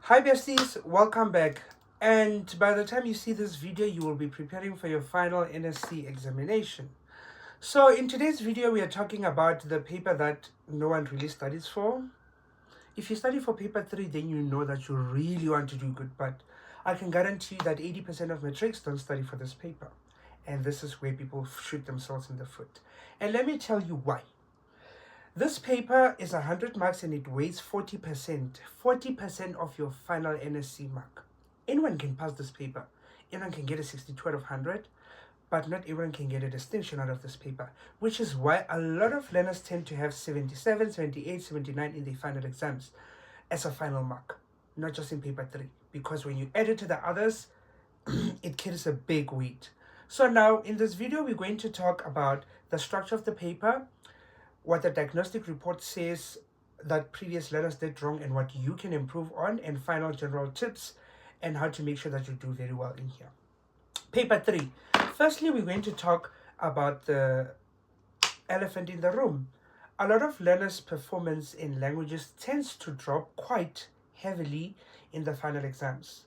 Hi besties, welcome back. And by the time you see this video, you will be preparing for your final NSC examination. So in today's video, we are talking about the paper that no one really studies for. If you study for paper 3, then you know that you really want to do good. But I can guarantee you that 80% of matrics don't study for this paper. And this is where people shoot themselves in the foot. And let me tell you why. This paper is 100 marks and it weighs 40%. 40% of your final NSC mark. Anyone can pass this paper. Anyone can get a 62 out of 100, but not everyone can get a distinction out of this paper, which is why a lot of learners tend to have 77, 78, 79 in their final exams as a final mark, not just in paper 3, because when you add it to the others, it carries a big weight. So now in this video, we're going to talk about the structure of the paper, what the diagnostic report says that previous learners did wrong and what you can improve on, and final general tips and how to make sure that you do very well in here. Paper 3. Firstly, we're going to talk about the elephant in the room. A lot of learners' performance in languages tends to drop quite heavily in the final exams.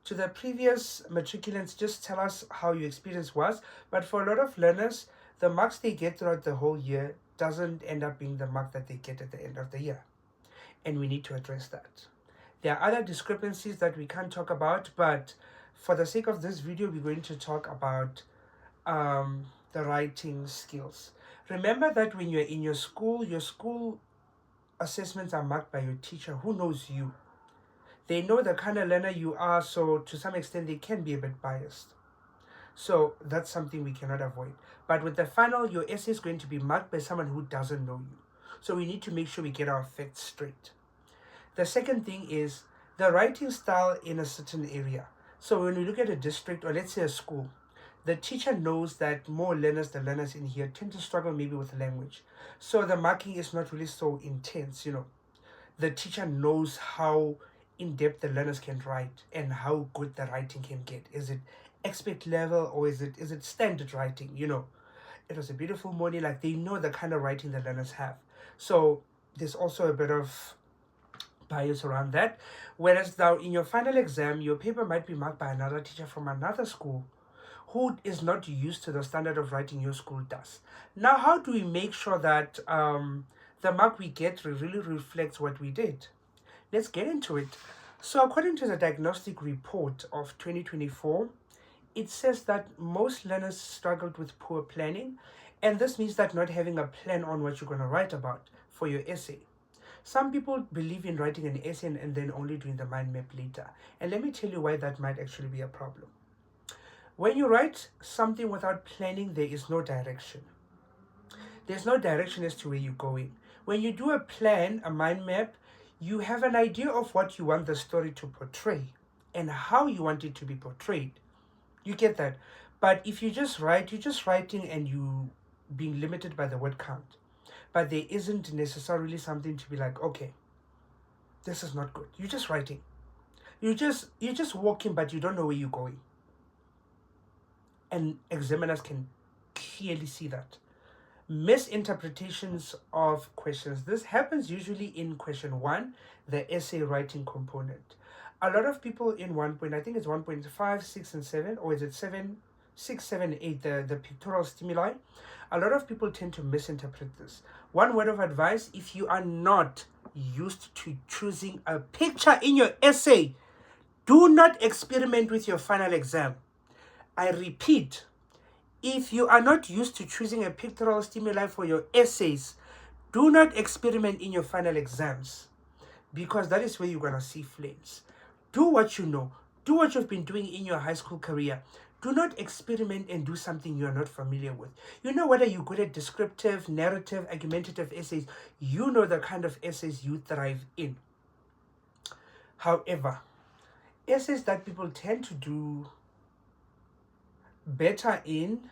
To the previous matriculants, just tell us how your experience was, but for a lot of learners, the marks they get throughout the whole year doesn't end up being the mark that they get at the end of the year. And we need to address that. There are other discrepancies that we can't talk about, but for the sake of this video, we're going to talk about the writing skills. Remember that when you're in your school assessments are marked by your teacher who knows you. They know the kind of learner you are, so to some extent they can be a bit biased. So that's something we cannot avoid. But with the final, your essay is going to be marked by someone who doesn't know you. So we need to make sure we get our facts straight. The second thing is the writing style in a certain area. So when we look at a district, or let's say a school, the teacher knows that the learners in here tend to struggle maybe with language. So the marking is not really so intense, The teacher knows how in-depth the learners can write and how good the writing can get. Is it expert level or is it standard writing? It was a beautiful morning. Like, they know the kind of writing the learners have. So there's also a bit of bias around that. Whereas now in your final exam, your paper might be marked by another teacher from another school who is not used to the standard of writing your school does. Now, how do we make sure that the mark we get really reflects what we did? Let's get into it. So according to the diagnostic report of 2024, it says that most learners struggled with poor planning, and this means that not having a plan on what you're going to write about for your essay. Some people believe in writing an essay and then only doing the mind map later. And let me tell you why that might actually be a problem. When you write something without planning, there is no direction. There's no direction as to where you're going. When you do a plan, a mind map, you have an idea of what you want the story to portray and how you want it to be portrayed. You get that? But if you just write, you're just writing and you being limited by the word count. But there isn't necessarily something to be like, okay, this is not good. You're just writing. You're just walking, but you don't know where you're going. And examiners can clearly see that. Misinterpretations of questions. This happens usually in question 1, the essay writing component. A lot of people in 1 point, I think it's 1.5, 6, and 7, or is it 7, 6, 7, 8, the pictorial stimuli. A lot of people tend to misinterpret this. One word of advice: if you are not used to choosing a picture in your essay, do not experiment with your final exam. I repeat, if you are not used to choosing a pictorial stimuli for your essays, do not experiment in your final exams, because that is where you're going to see flames. Do what you know. Do what you've been doing in your high school career. Do not experiment and do something you're not familiar with. Whether you're good at descriptive, narrative, argumentative essays, you know the kind of essays you thrive in. However, essays that people tend to do better in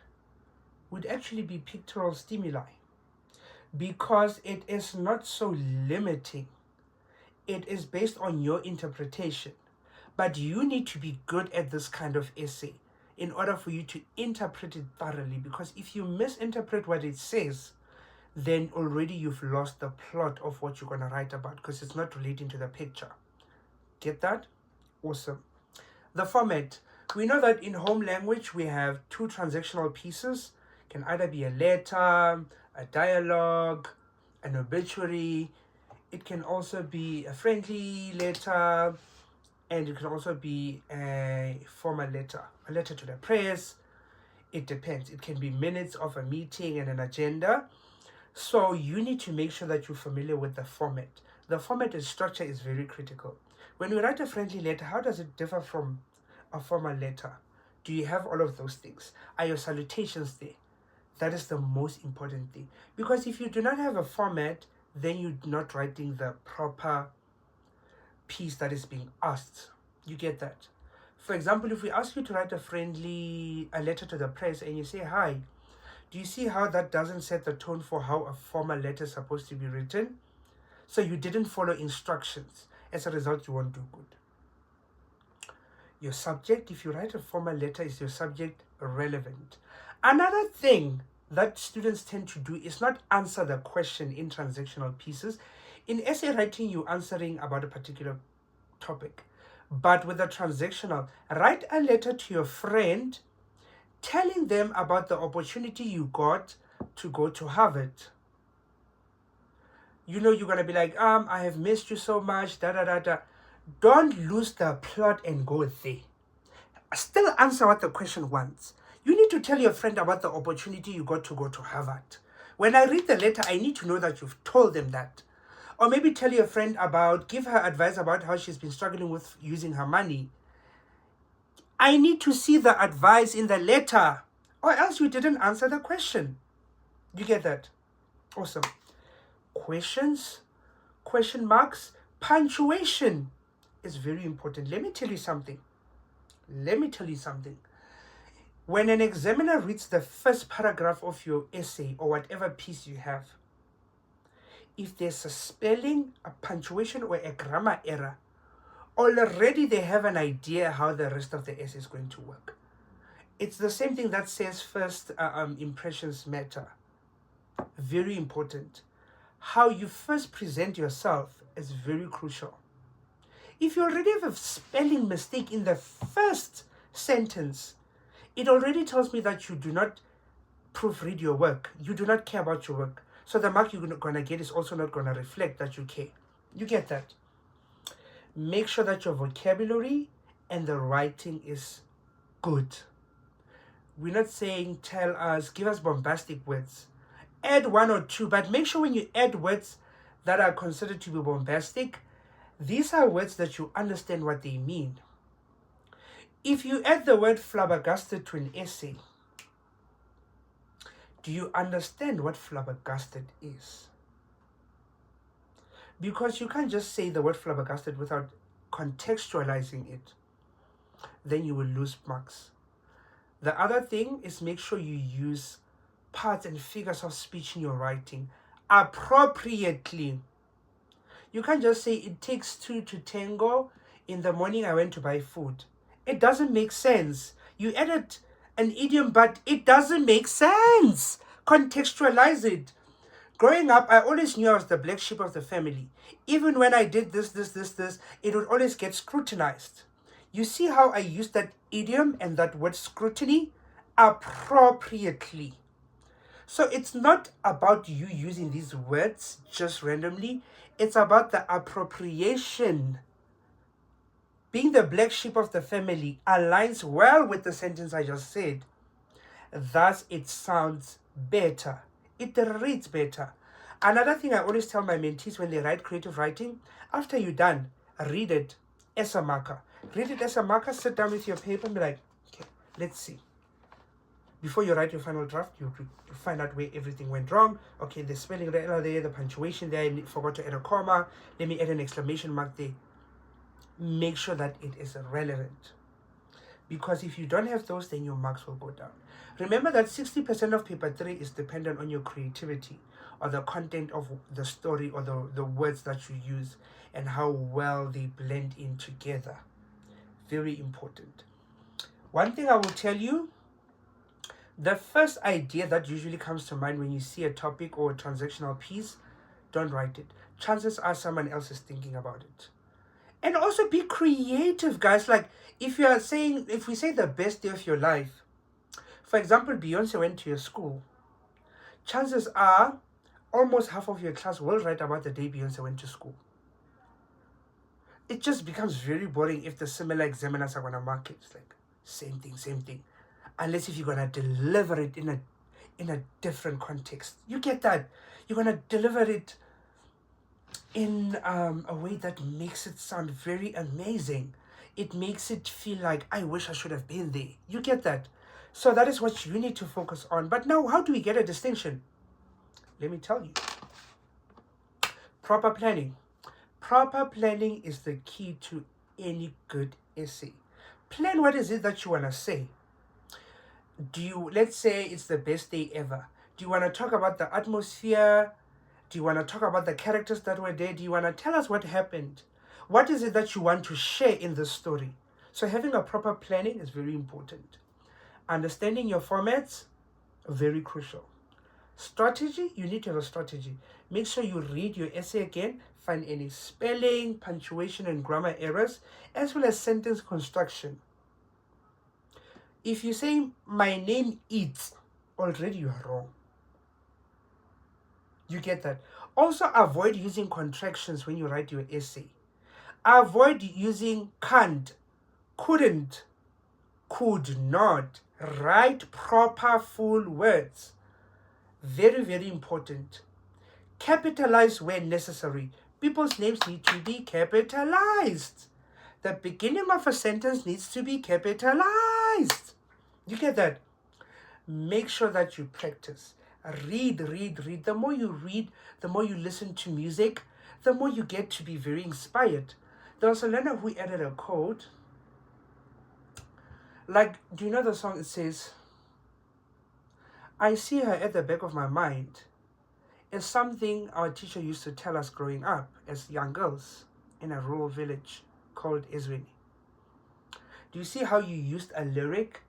would actually be pictorial stimuli, because it is not so limiting. It is based on your interpretation. But you need to be good at this kind of essay in order for you to interpret it thoroughly, because if you misinterpret what it says, then already you've lost the plot of what you're going to write about, because it's not relating to the picture. Get that? Awesome. The format. We know that in home language we have two transactional pieces. It can either be a letter, a dialogue, an obituary. It can also be a friendly letter, and it can also be a formal letter, a letter to the press. It depends. It can be minutes of a meeting and an agenda. So you need to make sure that you're familiar with the format. The format and structure is very critical. When we write a friendly letter, how does it differ from a formal letter? Do you have all of those things? Are your salutations there? That is the most important thing. Because if you do not have a format, then you're not writing the proper piece that is being asked. You get that? For example, if we ask you to write a letter to the press and you say hi, do you see how that doesn't set the tone for how a formal letter is supposed to be written? So you didn't follow instructions. As a result, you won't do good. Your subject, if you write a formal letter, is your subject relevant? Another thing that students tend to do is not answer the question in transactional pieces. In essay writing, you're answering about a particular topic. But with a transactional, write a letter to your friend telling them about the opportunity you got to go to Harvard. You know, you're going to be like, I have missed you so much, da da da da. Don't lose the plot and go there. Still answer what the question wants. You need to tell your friend about the opportunity you got to go to Harvard. When I read the letter, I need to know that you've told them that. Or maybe tell your friend give her advice about how she's been struggling with using her money. I need to see the advice in the letter, or else you didn't answer the question. You get that? Awesome. Questions, question marks, punctuation is very important. Let me tell you something. When an examiner reads the first paragraph of your essay or whatever piece you have, if there's a spelling, a punctuation, or a grammar error, already they have an idea how the rest of the essay is going to work. It's the same thing that says first impressions matter. Very important. How you first present yourself is very crucial. If you already have a spelling mistake in the first sentence, it already tells me that you do not proofread your work. You do not care about your work. So the mark you're going to get is also not going to reflect that you care. You get that? Make sure that your vocabulary and the writing is good. We're not saying give us bombastic words. Add one or two, but make sure when you add words that are considered to be bombastic, these are words that you understand what they mean. If you add the word flabbergasted to an essay, do you understand what flabbergasted is? Because you can't just say the word flabbergasted without contextualizing it. Then you will lose marks. The other thing is make sure you use parts and figures of speech in your writing appropriately. You can't just say it takes two to tango. In the morning I went to buy food. It doesn't make sense. You added an idiom, but it doesn't make sense. Contextualize it. Growing up, I always knew I was the black sheep of the family. Even when I did this, it would always get scrutinized. You see how I used that idiom and that word scrutiny appropriately. So it's not about you using these words just randomly. It's about the appropriation. Being the black sheep of the family aligns well with the sentence I just said. Thus, it sounds better. It reads better. Another thing I always tell my mentees when they write creative writing, after you're done, read it as a marker. Read it as a marker, sit down with your paper and be like, okay, let's see. Before you write your final draft, you find out where everything went wrong. Okay, the spelling error there, the punctuation there, I forgot to add a comma. Let me add an exclamation mark there. Make sure that it is relevant. Because if you don't have those, then your marks will go down. Remember that 60% of paper 3 is dependent on your creativity or the content of the story or the words that you use and how well they blend in together. Very important. One thing I will tell you, the first idea that usually comes to mind when you see a topic or a transactional piece, don't write it. Chances are someone else is thinking about it. And also be creative, guys. Like, if we say the best day of your life, for example, Beyonce went to your school, chances are almost half of your class will write about the day Beyonce went to school. It just becomes very boring if the similar examiners are gonna mark it. It's like same thing. Unless if you're gonna deliver it in a different context. You get that? You're gonna deliver it in a way that makes it sound very amazing. It makes it feel like I wish I should have been there. You get that? So that is what you need to focus on. But now, how do we get a distinction? Let me tell you. Proper planning. Proper planning is the key to any good essay. Plan what is it that you want to say. Let's say it's the best day ever. Do you want to talk about the atmosphere? Do you want to talk about the characters that were there? Do you want to tell us what happened? What is it that you want to share in the story? So having a proper planning is very important. Understanding your formats, very crucial. Strategy, you need to have a strategy. Make sure you read your essay again, find any spelling, punctuation, and grammar errors, as well as sentence construction. If you say, my name eats, already you are wrong. You get that? Also, avoid using contractions when you write your essay. Avoid using can't, couldn't, could not. Write proper full words. Very, very important. Capitalize when necessary. People's names need to be capitalized. The beginning of a sentence needs to be capitalized. You get that? Make sure that you practice. Read. The more you read, the more you listen to music, the more you get to be very inspired. There was a learner who added a quote. Like, do you know the song? It says, I see her at the back of my mind. It's something our teacher used to tell us growing up as young girls in a rural village called Ezweni. Do you see how you used a lyric?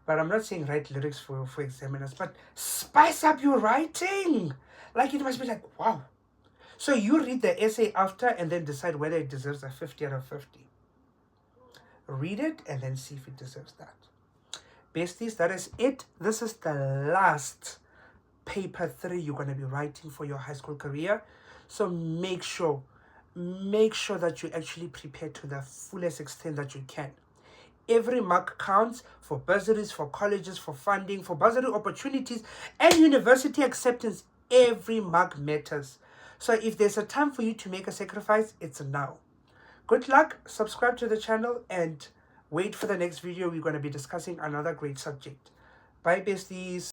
But I'm not saying write lyrics for examiners, but spice up your writing. Like, it must be like, wow. So you read the essay after and then decide whether it deserves a 50 out of 50. Read it and then see if it deserves that. Besties, that is it. This is the last paper 3 you're going to be writing for your high school career. So make sure that you actually prepare to the fullest extent that you can. Every mark counts for bursaries, for colleges, for funding, for bursary opportunities, and university acceptance. Every mark matters. So if there's a time for you to make a sacrifice, it's now. Good luck, subscribe to the channel, and wait for the next video. We're going to be discussing another great subject. Bye, besties.